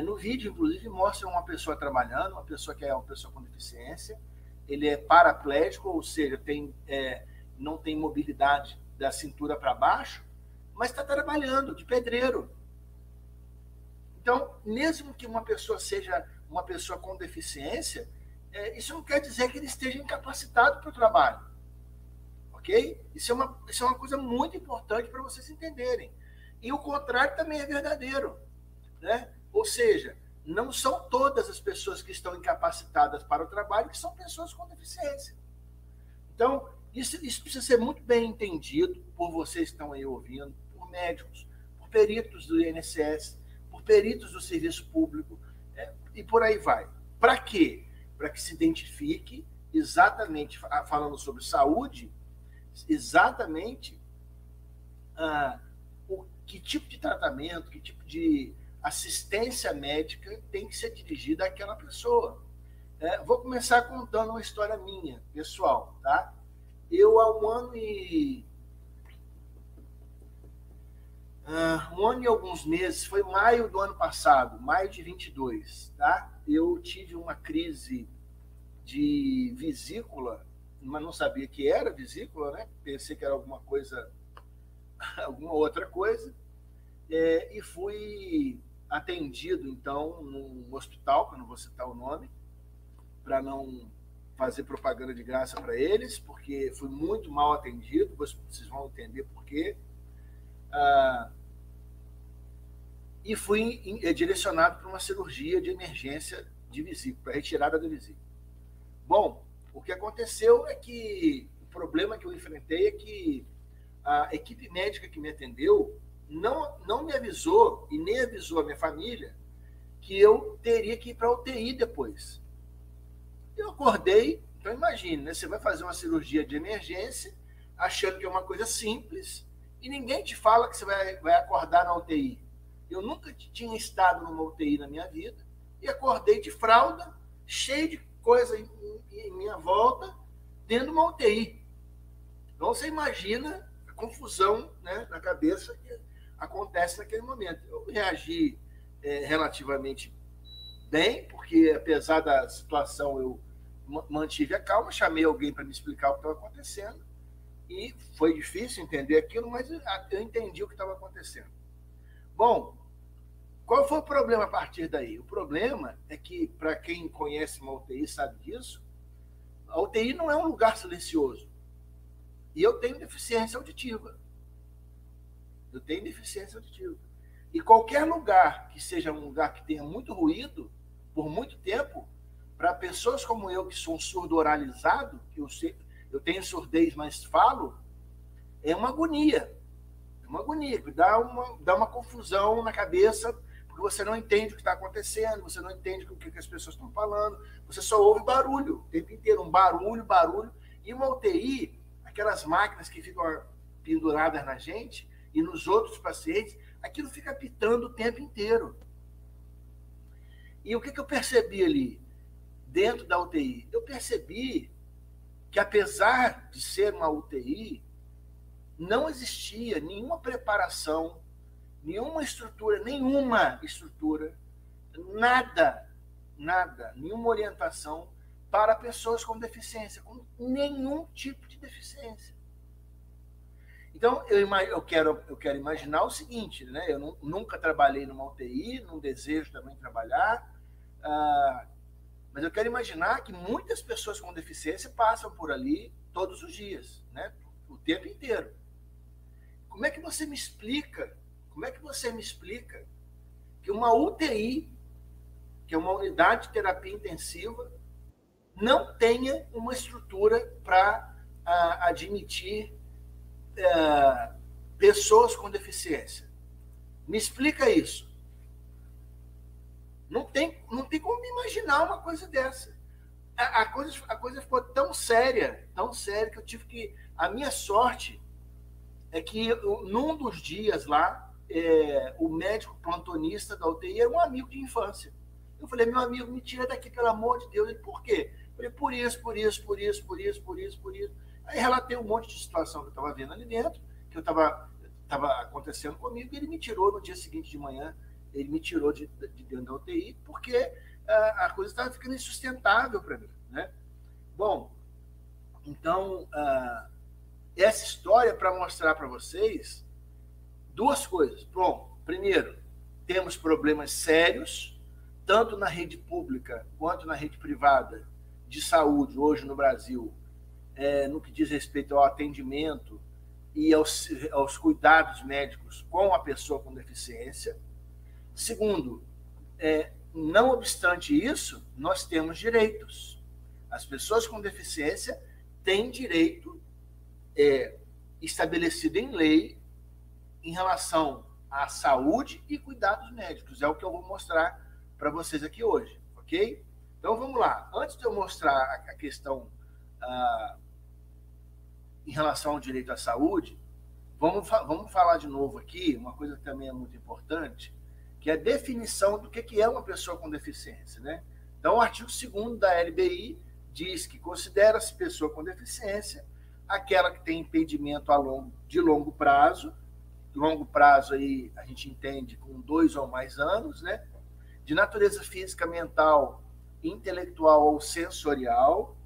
no vídeo, inclusive, mostra uma pessoa trabalhando, uma pessoa que é uma pessoa com deficiência, ele é paraplégico, ou seja, não tem mobilidade da cintura para baixo, mas está trabalhando de pedreiro. Então, mesmo que uma pessoa seja uma pessoa com deficiência, isso não quer dizer que ele esteja incapacitado para o trabalho. Ok? Isso é uma coisa muito importante para vocês entenderem. E o contrário também é verdadeiro. Né? Ou seja, não são todas as pessoas que estão incapacitadas para o trabalho que são pessoas com deficiência. Então, isso precisa ser muito bem entendido por vocês que estão aí ouvindo, por médicos, por peritos do INSS, por peritos do serviço público, e por aí vai. Para quê? Para que se identifique exatamente, falando sobre saúde, exatamente que tipo de tratamento, que tipo de assistência médica tem que ser dirigida àquela pessoa. Vou começar contando uma história minha, pessoal, tá? Eu, há um ano e alguns meses, foi maio do ano passado, maio de 22, tá? Eu tive uma crise de vesícula, mas não sabia que era vesícula, né? Pensei que era alguma outra coisa, e fui atendido, então, num hospital, que eu não vou citar o nome, para não fazer propaganda de graça para eles, porque fui muito mal atendido, vocês vão entender por quê. E fui direcionado para uma cirurgia de emergência de vesícula, para retirada da vesícula. Bom, o que aconteceu é que o problema que eu enfrentei é que a equipe médica que me atendeu não me avisou e nem avisou a minha família que eu teria que ir para a UTI depois. Eu acordei, então imagine, né? Você vai fazer uma cirurgia de emergência achando que é uma coisa simples e ninguém te fala que você vai acordar na UTI. Eu nunca tinha estado numa UTI na minha vida e acordei de fralda, cheio de coisa em minha volta, dentro de uma UTI. Então você imagina a confusão, né, na cabeça que acontece naquele momento. Eu reagi relativamente bem, porque apesar da situação eu mantive a calma, chamei alguém para me explicar o que estava acontecendo e foi difícil entender aquilo, mas eu entendi o que estava acontecendo. Bom, qual foi o problema a partir daí? O problema é que, para quem conhece uma UTI sabe disso, a UTI não é um lugar silencioso. E eu tenho deficiência auditiva. E qualquer lugar que seja um lugar que tenha muito ruído, por muito tempo, para pessoas como eu, que sou um surdo oralizado, que eu tenho surdez, mas falo, é uma agonia. Que dá uma confusão na cabeça, porque você não entende o que está acontecendo, você não entende o que as pessoas estão falando, você só ouve barulho o tempo inteiro, um barulho. E uma UTI, aquelas máquinas que ficam penduradas na gente e nos outros pacientes, aquilo fica apitando o tempo inteiro. E o que eu percebi ali, dentro da UTI? Eu percebi que, apesar de ser uma UTI, não existia nenhuma preparação, nenhuma estrutura, nada, nenhuma orientação para pessoas com deficiência, com nenhum tipo de deficiência. Então, eu quero imaginar o seguinte, né? Eu nunca trabalhei numa UTI, não desejo também trabalhar, mas eu quero imaginar que muitas pessoas com deficiência passam por ali todos os dias, né? O tempo inteiro. Como é que você me explica que uma UTI, que é uma unidade de terapia intensiva, não tenha uma estrutura para admitir pessoas com deficiência? Me explica isso. Não tem como me imaginar uma coisa dessa. A coisa ficou tão séria, que eu tive que... A minha sorte é que, num dos dias lá, o médico plantonista da UTI era um amigo de infância. Eu falei, meu amigo, me tira daqui, pelo amor de Deus. Ele, por quê? Eu falei, por isso. Aí relatei um monte de situação que eu estava vendo ali dentro, que estava acontecendo comigo, e ele me tirou no dia seguinte de manhã. ele me tirou de dentro da UTI porque a coisa estava ficando insustentável para mim, né? Bom, então, essa história é para mostrar para vocês duas coisas. Bom, primeiro, temos problemas sérios, tanto na rede pública quanto na rede privada de saúde, hoje no Brasil, no que diz respeito ao atendimento e aos cuidados médicos com a pessoa com deficiência. Segundo, não obstante isso, nós temos direitos. As pessoas com deficiência têm direito estabelecido em lei em relação à saúde e cuidados médicos. É o que eu vou mostrar para vocês aqui hoje, ok? Então, vamos lá. Antes de eu mostrar a questão em relação ao direito à saúde, vamos falar de novo aqui, uma coisa que também é muito importante, que é a definição do que é uma pessoa com deficiência, né? Então, o artigo 2º da LBI diz que considera-se pessoa com deficiência aquela que tem impedimento de longo prazo aí a gente entende com 2 ou mais anos, né? De natureza física, mental, intelectual ou sensorial,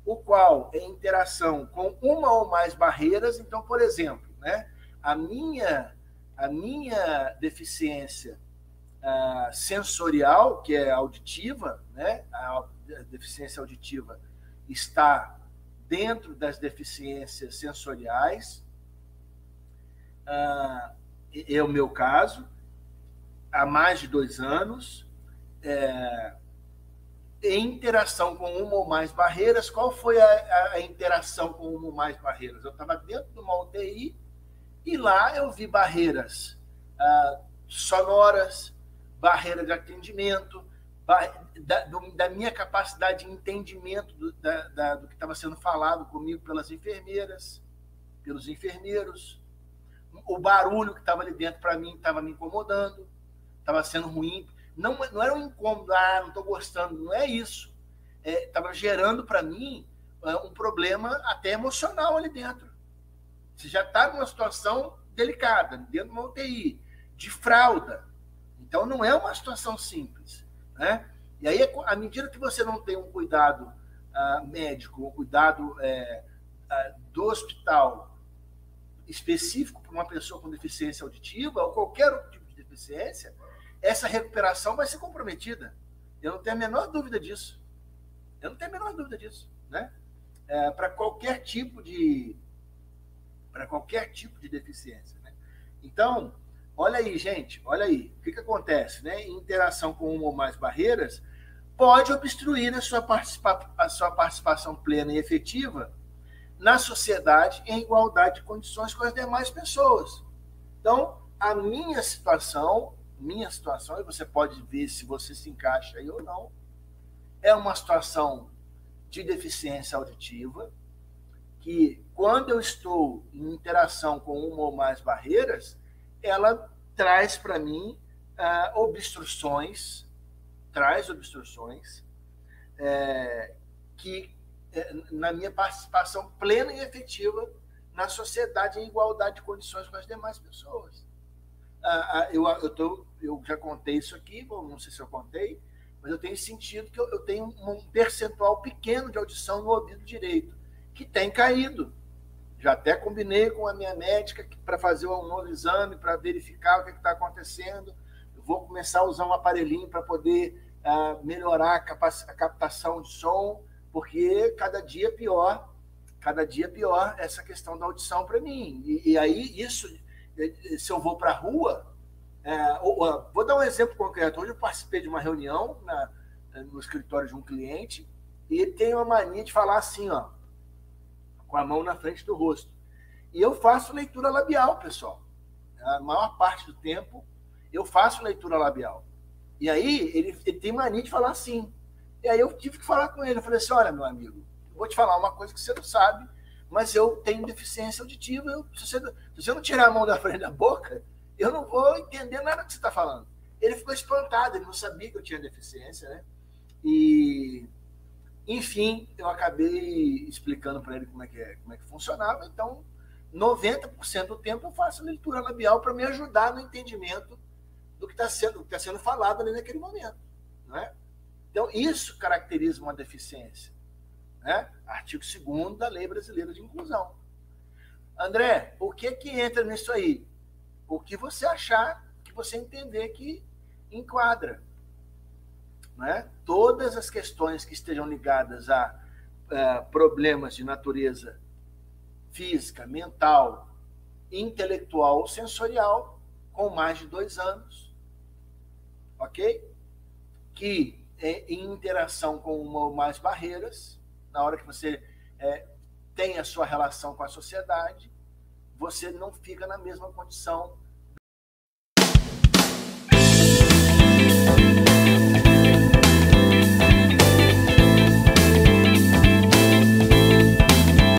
o qual é interação com uma ou mais barreiras. Então, por exemplo, né, a minha deficiência sensorial, que é auditiva, né, a deficiência auditiva está dentro das deficiências sensoriais, é o meu caso, há mais de 2 anos, em interação com uma ou mais barreiras. Qual foi a interação com uma ou mais barreiras? Eu estava dentro de uma UTI e lá eu vi barreiras sonoras, barreira de atendimento, da minha capacidade de entendimento do que estava sendo falado comigo pelas enfermeiras, pelos enfermeiros. O barulho que estava ali dentro, para mim, estava me incomodando, estava sendo ruim. Não era um incômodo, não estou gostando, não é isso. Estava gerando para mim um problema até emocional ali dentro. Você já está numa situação delicada, dentro de uma UTI, de fralda. Então, não é uma situação simples, né? E aí, à medida que você não tem um cuidado médico, um cuidado do hospital específico para uma pessoa com deficiência auditiva ou qualquer outro tipo de deficiência, essa recuperação vai ser comprometida. Eu não tenho a menor dúvida disso. Né? Para qualquer tipo de deficiência, né? Então, olha aí, gente, olha aí. O que acontece, né? Em interação com uma ou mais barreiras, pode obstruir a sua participação plena e efetiva na sociedade em igualdade de condições com as demais pessoas. Então, a minha situação, e você pode ver se você se encaixa aí ou não, é uma situação de deficiência auditiva, que quando eu estou em interação com uma ou mais barreiras, ela traz para mim obstruções, que na minha participação plena e efetiva na sociedade em igualdade de condições com as demais pessoas. Eu já contei isso aqui, não sei se eu contei, mas eu tenho sentido que eu tenho um percentual pequeno de audição no ouvido direito, que tem caído. Já até combinei com a minha médica para fazer um novo exame, para verificar o que está acontecendo. Eu vou começar a usar um aparelhinho para poder melhorar a captação de som, porque cada dia pior essa questão da audição para mim. E aí, isso, se eu vou para a rua, vou dar um exemplo concreto. Hoje eu participei de uma reunião no escritório de um cliente, e ele tem uma mania de falar assim, ó, com a mão na frente do rosto. E eu faço leitura labial, pessoal. A maior parte do tempo eu faço leitura labial. E aí ele tem mania de falar assim. E aí eu tive que falar com ele. Eu falei assim, olha, meu amigo, eu vou te falar uma coisa que você não sabe, mas eu tenho deficiência auditiva. Se você não tirar a mão da frente da boca, eu não vou entender nada que você está falando. Ele ficou espantado, ele não sabia que eu tinha deficiência, né? E, enfim, eu acabei explicando para ele como é que funcionava. Então, 90% do tempo eu faço leitura labial para me ajudar no entendimento do que está sendo falado ali naquele momento. Não é? Então, isso caracteriza uma deficiência. Né? Artigo 2º da Lei Brasileira de Inclusão. André, o que entra nisso aí? O que você achar, que você entender que enquadra. Né? Todas as questões que estejam ligadas a problemas de natureza física, mental, intelectual ou sensorial, com mais de 2 anos, ok? Que em interação com uma ou mais barreiras, na hora que você tem a sua relação com a sociedade, você não fica na mesma condição